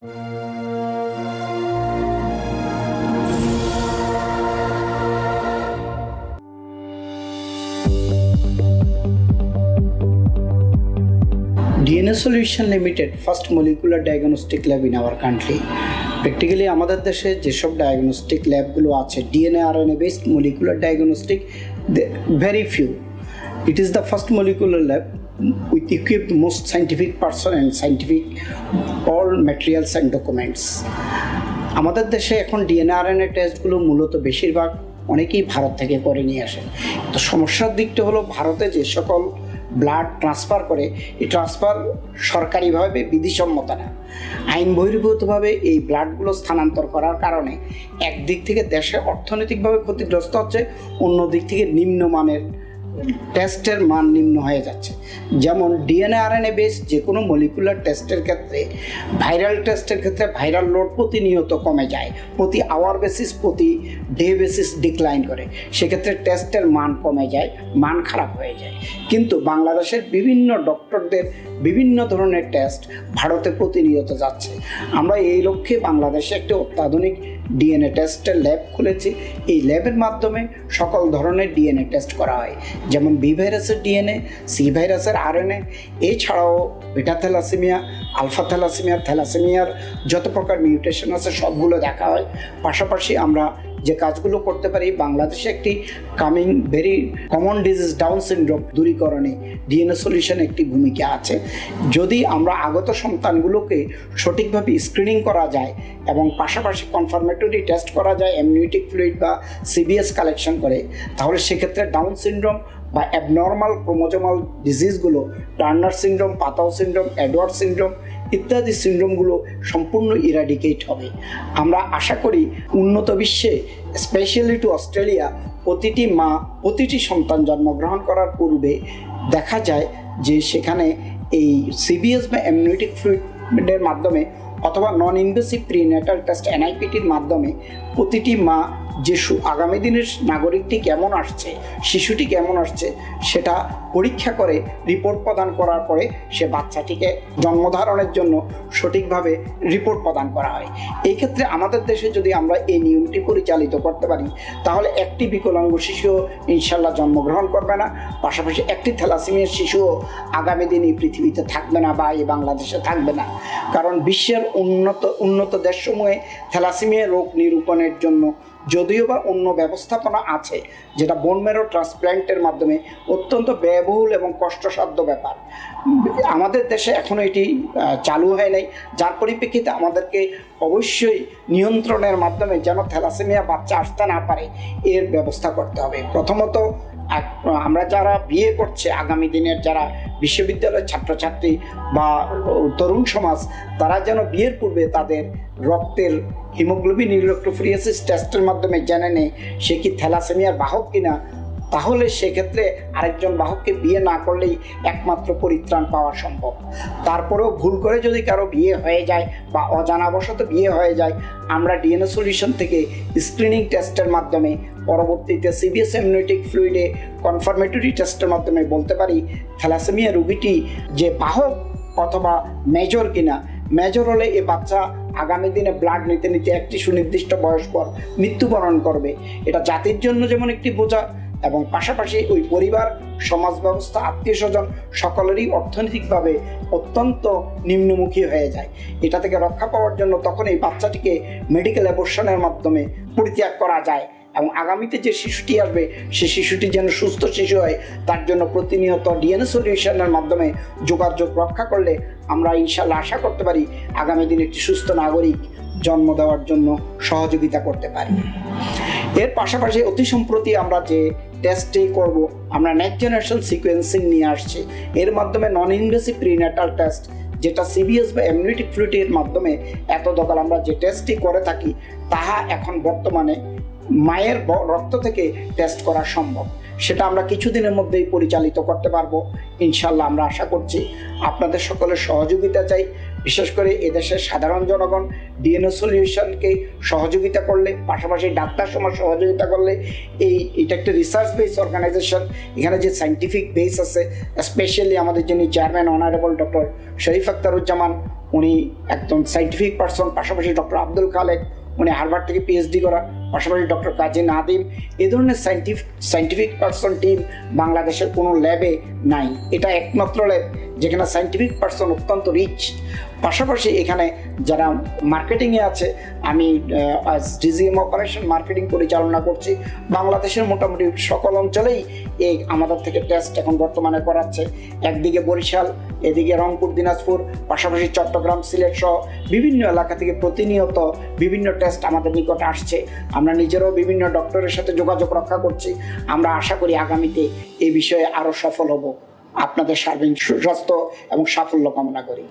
DNA Solution Limited, first molecular diagnostic lab in our country. Practically আমাদের দেশে যেসব diagnostic ল্যাবগুলো আছে DNA RNA based molecular diagnostic, very few. It is the first molecular lab with equipped most scientific person and scientific all materials and documents. আমাদের দেশে এখন DNA RNA টেস্টগুলো মূলত বেশিরভাগ অনেকেই ভারত থেকে করে নিয়ে আসে। তো সমস্যার দিকটা হলো ভারতে যে সকল ব্লাড ট্রান্সফার করে, এই ট্রান্সফার সরকারিভাবে বিধিসম্মত না। আইন বহির্ভূতভাবে এই ব্লাডগুলো স্থানান্তর করার কারণে একদিক থেকে দেশে অর্থনৈতিকভাবে ক্ষতিগ্রস্ত হচ্ছে, অন্য দিক থেকে নিম্নমানের টেস্টের মান নিম্ন হয়ে যাচ্ছে। যেমন ডিএনএ আরএনএ বেস যে কোনো মলিকুলার টেস্টের ক্ষেত্রে, ভাইরাল টেস্টের ক্ষেত্রে ভাইরাল লোড প্রতিনিয়ত কমে যায়, প্রতি আওয়ার বেসিস, প্রতি ডে বেসিস ডিক্লাইন করে, সেক্ষেত্রে টেস্টের মান কমে যায়, মান খারাপ হয়ে যায়। কিন্তু বাংলাদেশের বিভিন্ন ডক্টরদের বিভিন্ন ধরনের টেস্ট ভারতে প্রতিনিয়ত যাচ্ছে। আমরা এই লক্ষ্যে বাংলাদেশে একটি অত্যাধুনিক ডিএনএ টেস্টের ল্যাব খুলেছি। এই ল্যাবের মাধ্যমে সকল ধরনের ডিএনএ টেস্ট করা হয়, যেমন বি ভাইরাসের ডিএনএ, সি ভাইরাসের আরএনএ, এছাড়াও বিটা থ্যালাসেমিয়া, আলফা থ্যালাসেমিয়া, থ্যালাসেমিয়ার যত প্রকার মিউটেশন আছে সবগুলো দেখা হয়। পাশাপাশি আমরা যে কাজগুলো করতে পারি, বাংলাদেশে একটি coming very common disease Down syndrome দূরীকরণে ডিএনএ সলিউশন একটি ভূমিকা আছে। যদি আমরা আগত সন্তানগুলোকে সঠিকভাবে স্ক্রিনিং করা যায় এবং পাশাপাশি কনফার্মেটরি টেস্ট করা যায় অ্যামনিওটিক ফ্লুইড বা সিবিএস কালেকশন করে, তাহলে সেক্ষেত্রে ডাউন সিনড্রোম বা অ্যাবনর্মাল ক্রোমোজোমাল ডিজিজগুলো, টার্নার সিনড্রোম, পাতাও সিনড্রোম, এডওয়ার্ড সিনড্রোম ইত্যাদি সিনড্রোমগুলো সম্পূর্ণ ইরাডিকেট হবে। আমরা আশা করি উন্নত বিশ্বে, স্পেশালি টু অস্ট্রেলিয়া, প্রতিটি মা প্রতিটি সন্তান জন্মগ্রহণ করার পূর্বে দেখা যায় যে সেখানে এই সিবিএস বা অ্যামনিওটিক ফ্লুইডের মাধ্যমে অথবা নন ইনভেসিভ প্রিনেটাল টেস্ট এনআইপিটির মাধ্যমে প্রতিটি মা যে আগামী দিনের নাগরিকটি কেমন আসছে, শিশুটি কেমন আসছে সেটা পরীক্ষা করে রিপোর্ট প্রদান করার পরে সে বাচ্চাটিকে জন্মধারণের জন্য সঠিকভাবে রিপোর্ট প্রদান করা হয়। এই ক্ষেত্রে আমাদের দেশে যদি আমরা এই নিয়মটি পরিচালিত করতে পারি, তাহলে একটি বিকলাঙ্গ শিশুও ইনশাল্লাহ জন্মগ্রহণ করবে না, পাশাপাশি একটি থ্যালাসেমিয়ার শিশুও আগামী দিন এই পৃথিবীতে থাকবে না বা এই বাংলাদেশে থাকবে না। কারণ বিশ্বের উন্নত দেশসমূহে থ্যালাসেমিয়া রোগ নিরূপণের জন্য যদিও বা অন্য ব্যবস্থাপনা আছে, যেটা বোন ম্যারো ট্রান্সপ্ল্যান্টের মাধ্যমে অত্যন্ত ব্যয়বহুল এবং কষ্টসাধ্য ব্যাপার, আমাদের দেশে এখনও এটি চালু হয় নাই। যার পরিপ্রেক্ষিতে আমাদেরকে অবশ্যই নিয়ন্ত্রণের মাধ্যমে যেন থ্যালাসেমিয়া বাচ্চা আসতে না পারে এর ব্যবস্থা করতে হবে। প্রথমত আমরা যারা বিয়ে করছে, আগামী দিনের যারা বিশ্ববিদ্যালয়ের ছাত্রছাত্রী বা তরুণ সমাজ, তারা যেন বিয়ের পূর্বে তাদের রক্তের হিমোগ্লোবিন ইলেকট্রোফোরেসিস টেস্টের মাধ্যমে জেনে নেয় সে কি থ্যালাসেমিয়ার বাহক কিনা। তাহলে সেক্ষেত্রে আরেকজন বাহককে বিয়ে না করলেই একমাত্র পরিত্রাণ পাওয়া সম্ভব। তারপরেও ভুল করে যদি কারো বিয়ে হয়ে যায় বা অজানাবশত বিয়ে হয়ে যায়, আমরা ডিএনএ সলিউশন থেকে স্ক্রিনিং টেস্টের মাধ্যমে পরবর্তীতে সিবিএস অ্যামনিওটিক ফ্লুইডে কনফার্মেটরি টেস্টের মাধ্যমে বলতে পারি থ্যালাসেমিয়া রোগীটি যে বাহক অথবা মেজর কিনা। মেজর হলে এ বাচ্চা আগামী দিনে ব্লাড নিতে নিতে একটি সুনির্দিষ্ট বয়স পর মৃত্যুবরণ করবে। এটা জাতির জন্য যেমন একটি বোঝা, এবং পাশাপাশি ওই পরিবার, সমাজ ব্যবস্থা, আত্মীয় স্বজন সকলেরই অর্থনৈতিকভাবে অত্যন্ত নিম্নমুখী হয়ে যায়। এটা থেকে রক্ষা পাওয়ার জন্য তখন এই বাচ্চাটিকে মেডিকেল অ্যাবর্শনের মাধ্যমে পরিত্যাগ করা যায় এবং আগামীতে যে শিশুটি আসবে সে শিশুটি যেন সুস্থ শিশু হয়, তার জন্য প্রতিনিয়ত ডিএনএ সলিউশনের মাধ্যমে যোগাযোগ রক্ষা করলে আমরা ইনশাল্লাহ আশা করতে পারি আগামী দিনে একটি সুস্থ নাগরিক জন্ম দেওয়ার জন্য সহযোগিতা করতে পারি। এর পাশাপাশি অতি সম্প্রতি আমরা যে টেস্টটি করব, আমরা নেক্সট জেনারেশন সিকোয়েন্সিং নিয়ে আসছি। এর মাধ্যমে নন ইনভেসিভ প্রিনেটাল টেস্ট, যেটা সিবিএস বা অ্যামনিওটিক ফ্লুইডের মাধ্যমে এতদকাল আমরা যে টেস্টটি করে থাকি, তাহা এখন বর্তমানে মায়ের রক্ত থেকে টেস্ট করা সম্ভব। সেটা আমরা কিছুদিনের মধ্যেই পরিচালিত করতে পারবো ইনশাল্লাহ। আমরা আশা করছি আপনাদের সকলের সহযোগিতা চাই। বিশেষ করে এদেশের সাধারণ জনগণ ডিএনএ সলিউশনকে সহযোগিতা করলে, পাশাপাশি ডাক্তার সমাজ সহযোগিতা করলে, এটা একটা রিসার্চ বেস অর্গানাইজেশন, এখানে যে সাইন্টিফিক বেস আছে, স্পেশালি আমাদের যিনি চেয়ারম্যান অনারেবল ডক্টর শরীফ আখতারুজ্জামান, উনি একজন সাইন্টিফিক পার্সন, পাশাপাশি ডক্টর আব্দুল খালেক, উনি হার্ভার্ড থেকে পিএইচডি করা, পাশাপাশি ডক্টর কাজী নাদিম, এই ধরনের সাইন্টিফিক পার্সন টিম বাংলাদেশের কোনো ল্যাবে নাই। এটা একমাত্র ল্যাব যেখানে সাইন্টিফিক পার্সন অত্যন্ত রিচ। পাশাপাশি এখানে যারা মার্কেটিংয়ে আছে, আমি ডিজিএম অপারেশন মার্কেটিং পরিচালনা করছি বাংলাদেশের মোটামুটি সকল অঞ্চলেই এই আমাদের থেকে টেস্ট এখন বর্তমানে করাচ্ছে। একদিকে বরিশাল, এদিকে রংপুর, দিনাজপুর, পাশাপাশি চট্টগ্রাম, সিলেট সহ বিভিন্ন এলাকা থেকে প্রতিনিয়ত বিভিন্ন টেস্ট আমাদের নিকটে আসছে। আমরা নিজেরাও বিভিন্ন ডক্টরের সাথে যোগাযোগ রক্ষা করছি। আমরা আশা করি আগামীতে এই বিষয়ে আরও সফল হব। আপনাদের সার্বিক সুস্বাস্থ্য এবং সাফল্য কামনা করি।